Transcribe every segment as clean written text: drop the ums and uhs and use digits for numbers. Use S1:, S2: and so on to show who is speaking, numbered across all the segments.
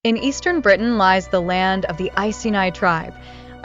S1: In eastern Britain lies the land of the Iceni tribe,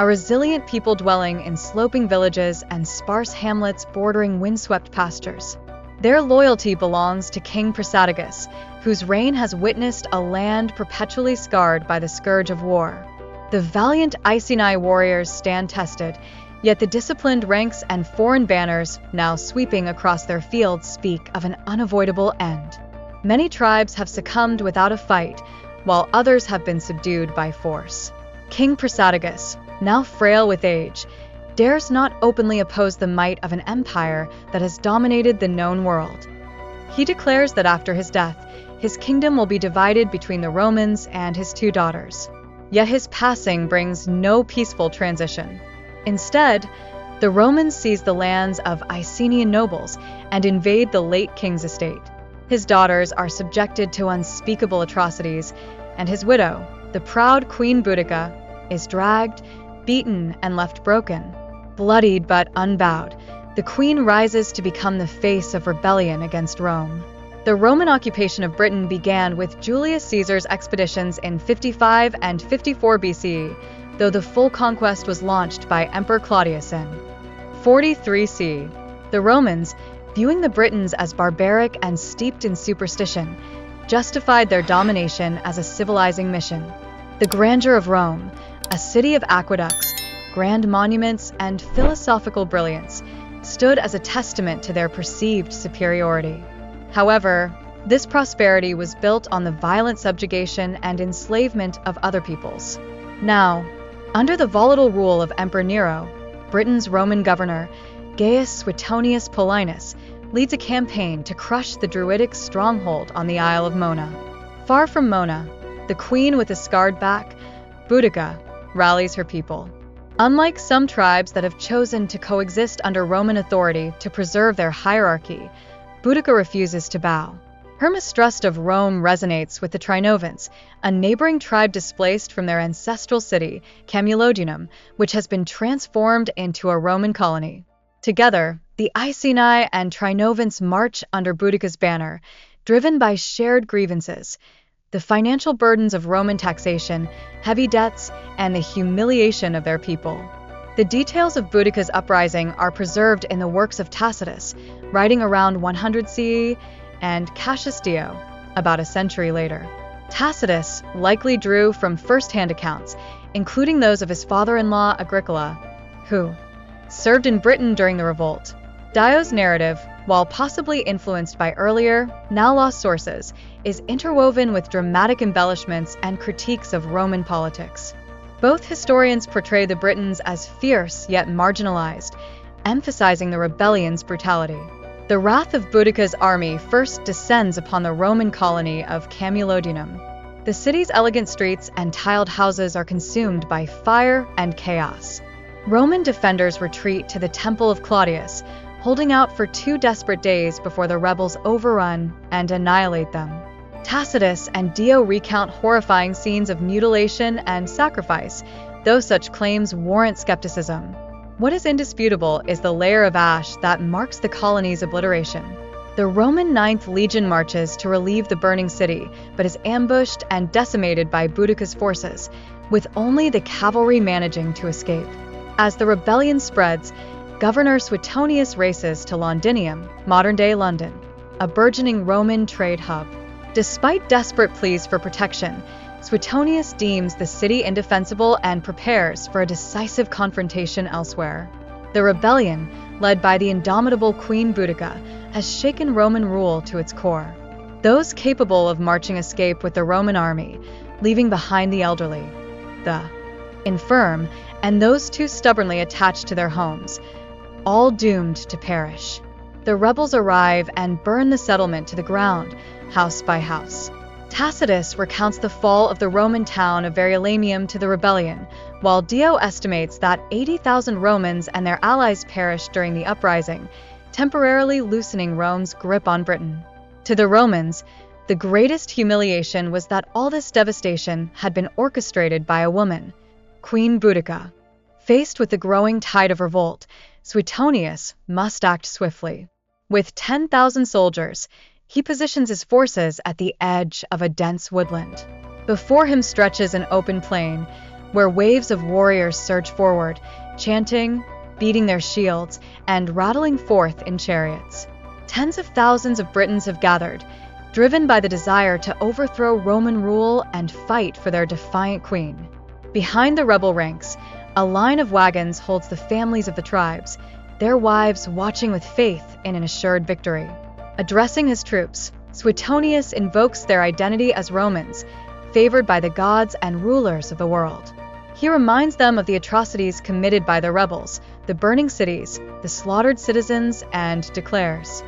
S1: a resilient people dwelling in sloping villages and sparse hamlets bordering windswept pastures. Their loyalty belongs to King Prasadigus, whose reign has witnessed a land perpetually scarred by the scourge of war. The valiant Iceni warriors stand tested, yet the disciplined ranks and foreign banners now sweeping across their fields speak of an unavoidable end. Many tribes have succumbed without a fight, while others have been subdued by force. King Prasadigus, now frail with age, dares not openly oppose the might of an empire that has dominated the known world. He declares that after his death, his kingdom will be divided between the Romans and his two daughters. Yet his passing brings no peaceful transition. Instead, the Romans seize the lands of Icenian nobles and invade the late king's estate. His daughters are subjected to unspeakable atrocities, and his widow, the proud Queen Boudica, is dragged, beaten, and left broken. Bloodied but unbowed, the queen rises to become the face of rebellion against Rome. The Roman occupation of Britain began with Julius Caesar's expeditions in 55 and 54 BCE, though the full conquest was launched by Emperor Claudius in 43 CE. The Romans, viewing the Britons as barbaric and steeped in superstition, justified their domination as a civilizing mission. The grandeur of Rome, a city of aqueducts, grand monuments, and philosophical brilliance, stood as a testament to their perceived superiority. However, this prosperity was built on the violent subjugation and enslavement of other peoples. Now, under the volatile rule of Emperor Nero, Britain's Roman governor, Gaius Suetonius Paulinus, leads a campaign to crush the Druidic stronghold on the Isle of Mona. Far from Mona, the queen with a scarred back, Boudica, rallies her people. Unlike some tribes that have chosen to coexist under Roman authority to preserve their hierarchy, Boudica refuses to bow. Her mistrust of Rome resonates with the Trinovans, a neighboring tribe displaced from their ancestral city, Camulodunum, which has been transformed into a Roman colony. Together, the Iceni and Trinovans march under Boudica's banner, driven by shared grievances: the financial burdens of Roman taxation, heavy debts, and the humiliation of their people. The details of Boudica's uprising are preserved in the works of Tacitus, writing around 100 CE, and Cassius Dio, about a century later. Tacitus likely drew from first-hand accounts, including those of his father-in-law Agricola, who served in Britain during the revolt. Dio's narrative, while possibly influenced by earlier, now lost sources, is interwoven with dramatic embellishments and critiques of Roman politics. Both historians portray the Britons as fierce yet marginalized, emphasizing the rebellion's brutality. The wrath of Boudica's army first descends upon the Roman colony of Camulodunum. The city's elegant streets and tiled houses are consumed by fire and chaos. Roman defenders retreat to the Temple of Claudius, holding out for 2 desperate days before the rebels overrun and annihilate them. Tacitus and Dio recount horrifying scenes of mutilation and sacrifice, though such claims warrant skepticism. What is indisputable is the layer of ash that marks the colony's obliteration. The Roman 9th Legion marches to relieve the burning city, but is ambushed and decimated by Boudica's forces, with only the cavalry managing to escape. As the rebellion spreads, Governor Suetonius races to Londinium, modern-day London, a burgeoning Roman trade hub. Despite desperate pleas for protection, Suetonius deems the city indefensible and prepares for a decisive confrontation elsewhere. The rebellion, led by the indomitable Queen Boudica, has shaken Roman rule to its core. Those capable of marching escape with the Roman army, leaving behind the elderly, the infirm, and those too stubbornly attached to their homes, all doomed to perish. The rebels arrive and burn the settlement to the ground, house by house. Tacitus recounts the fall of the Roman town of Verulamium to the rebellion, while Dio estimates that 80,000 Romans and their allies perished during the uprising, temporarily loosening Rome's grip on Britain. To the Romans, the greatest humiliation was that all this devastation had been orchestrated by a woman, Queen Boudica. Faced with the growing tide of revolt, Suetonius must act swiftly. With 10,000 soldiers, he positions his forces at the edge of a dense woodland. Before him stretches an open plain, where waves of warriors surge forward, chanting, beating their shields, and rattling forth in chariots. Tens of thousands of Britons have gathered, driven by the desire to overthrow Roman rule and fight for their defiant queen. Behind the rebel ranks, a line of wagons holds the families of the tribes, their wives watching with faith in an assured victory. Addressing his troops, Suetonius invokes their identity as Romans, favored by the gods and rulers of the world. He reminds them of the atrocities committed by the rebels, the burning cities, the slaughtered citizens, and declares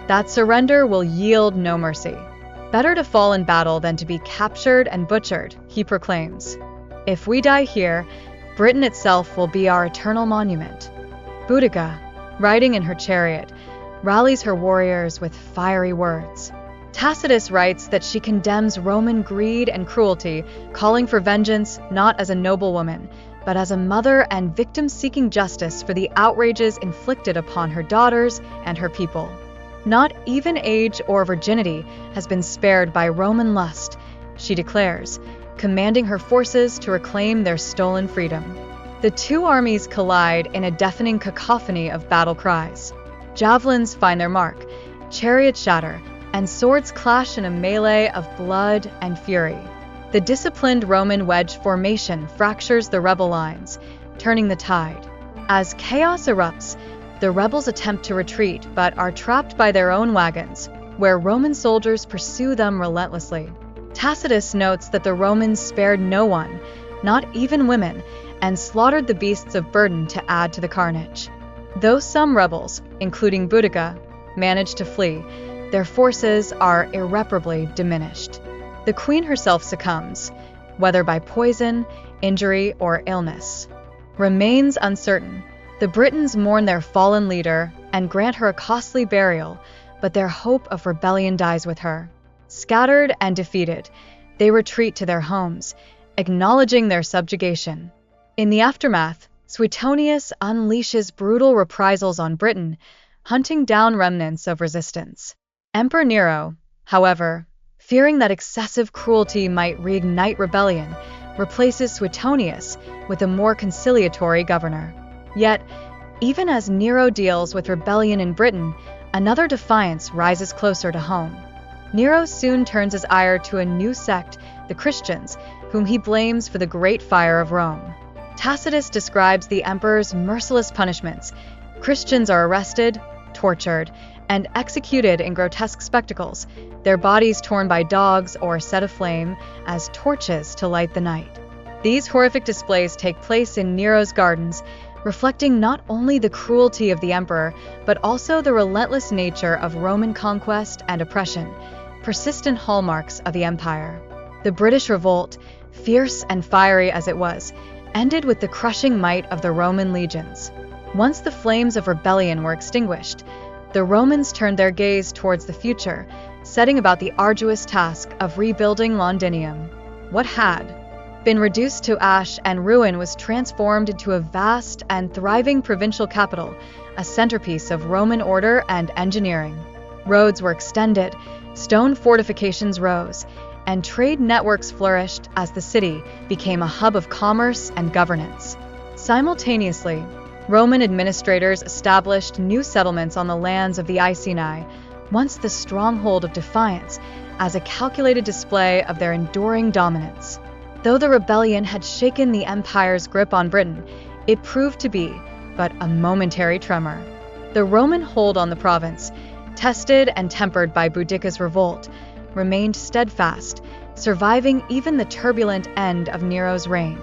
S1: that surrender will yield no mercy. Better to fall in battle than to be captured and butchered, he proclaims. If we die here, Britain itself will be our eternal monument. Boudica, riding in her chariot, rallies her warriors with fiery words. Tacitus writes that she condemns Roman greed and cruelty, calling for vengeance not as a noblewoman, but as a mother and victim seeking justice for the outrages inflicted upon her daughters and her people. Not even age or virginity has been spared by Roman lust, she declares, commanding her forces to reclaim their stolen freedom. The two armies collide in a deafening cacophony of battle cries. Javelins find their mark, chariots shatter, and swords clash in a melee of blood and fury. The disciplined Roman wedge formation fractures the rebel lines, turning the tide. As chaos erupts, the rebels attempt to retreat but are trapped by their own wagons, where Roman soldiers pursue them relentlessly. Tacitus notes that the Romans spared no one, not even women, and slaughtered the beasts of burden to add to the carnage. Though some rebels, including Boudica, managed to flee, their forces are irreparably diminished. The queen herself succumbs, whether by poison, injury, or illness. Remains uncertain. The Britons mourn their fallen leader and grant her a costly burial, but their hope of rebellion dies with her. Scattered and defeated, they retreat to their homes, acknowledging their subjugation. In the aftermath, Suetonius unleashes brutal reprisals on Britain, hunting down remnants of resistance. Emperor Nero, however, fearing that excessive cruelty might reignite rebellion, replaces Suetonius with a more conciliatory governor. Yet, even as Nero deals with rebellion in Britain, another defiance rises closer to home. Nero soon turns his ire to a new sect, the Christians, whom he blames for the Great Fire of Rome. Tacitus describes the emperor's merciless punishments. Christians are arrested, tortured, and executed in grotesque spectacles, their bodies torn by dogs or set aflame as torches to light the night. These horrific displays take place in Nero's gardens, reflecting not only the cruelty of the emperor, but also the relentless nature of Roman conquest and oppression, persistent hallmarks of the empire. The British revolt, fierce and fiery as it was, ended with the crushing might of the Roman legions. Once the flames of rebellion were extinguished, the Romans turned their gaze towards the future, setting about the arduous task of rebuilding Londinium. What had been reduced to ash and ruin was transformed into a vast and thriving provincial capital, a centerpiece of Roman order and engineering. Roads were extended, stone fortifications rose, and trade networks flourished as the city became a hub of commerce and governance. Simultaneously, Roman administrators established new settlements on the lands of the Iceni, once the stronghold of defiance, as a calculated display of their enduring dominance. Though the rebellion had shaken the empire's grip on Britain, it proved to be but a momentary tremor. The Roman hold on the province, tested and tempered by Boudica's revolt, remained steadfast, surviving even the turbulent end of Nero's reign.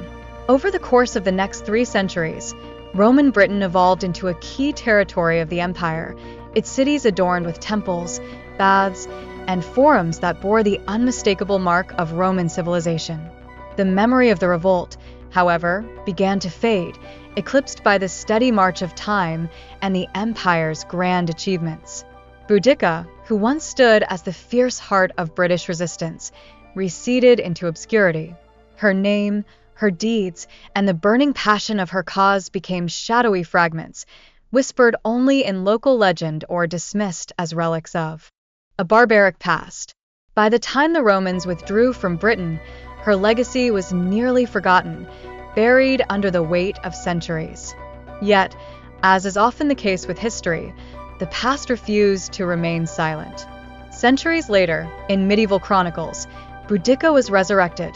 S1: Over the course of the next 3 centuries, Roman Britain evolved into a key territory of the empire, its cities adorned with temples, baths, and forums that bore the unmistakable mark of Roman civilization. The memory of the revolt, however, began to fade, eclipsed by the steady march of time and the empire's grand achievements. Boudica, who once stood as the fierce heart of British resistance, receded into obscurity. Her name, her deeds, and the burning passion of her cause became shadowy fragments, whispered only in local legend or dismissed as relics of a barbaric past. By the time the Romans withdrew from Britain, Her legacy was nearly forgotten, buried under the weight of centuries. Yet, as is often the case with history, the past refused to remain silent. Centuries later, in medieval chronicles, Boudica was resurrected,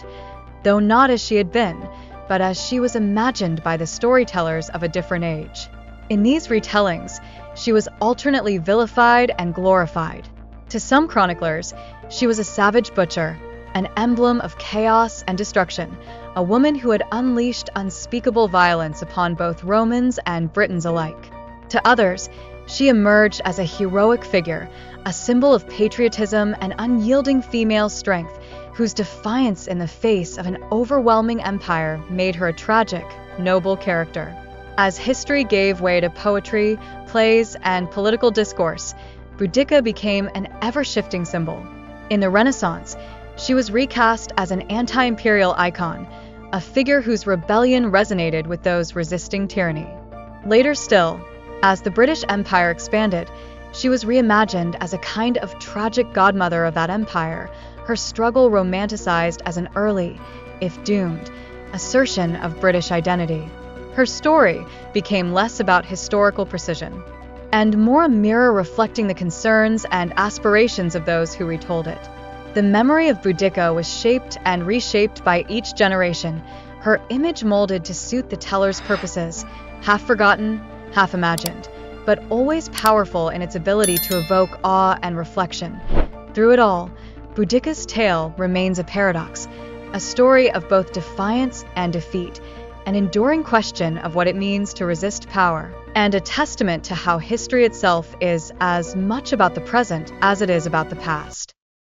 S1: though not as she had been, but as she was imagined by the storytellers of a different age. In these retellings, she was alternately vilified and glorified. To some chroniclers, she was a savage butcher, an emblem of chaos and destruction, a woman who had unleashed unspeakable violence upon both Romans and Britons alike. To others, she emerged as a heroic figure, a symbol of patriotism and unyielding female strength, whose defiance in the face of an overwhelming empire made her a tragic, noble character. As history gave way to poetry, plays, and political discourse, Boudica became an ever-shifting symbol. In the Renaissance, she was recast as an anti-imperial icon, a figure whose rebellion resonated with those resisting tyranny. Later still, as the British Empire expanded, she was reimagined as a kind of tragic godmother of that empire, her struggle romanticized as an early, if doomed, assertion of British identity. Her story became less about historical precision, and more a mirror reflecting the concerns and aspirations of those who retold it. The memory of Boudica was shaped and reshaped by each generation, her image molded to suit the teller's purposes, half forgotten, half imagined, but always powerful in its ability to evoke awe and reflection. Through it all, Boudica's tale remains a paradox, a story of both defiance and defeat, an enduring question of what it means to resist power, and a testament to how history itself is as much about the present as it is about the past.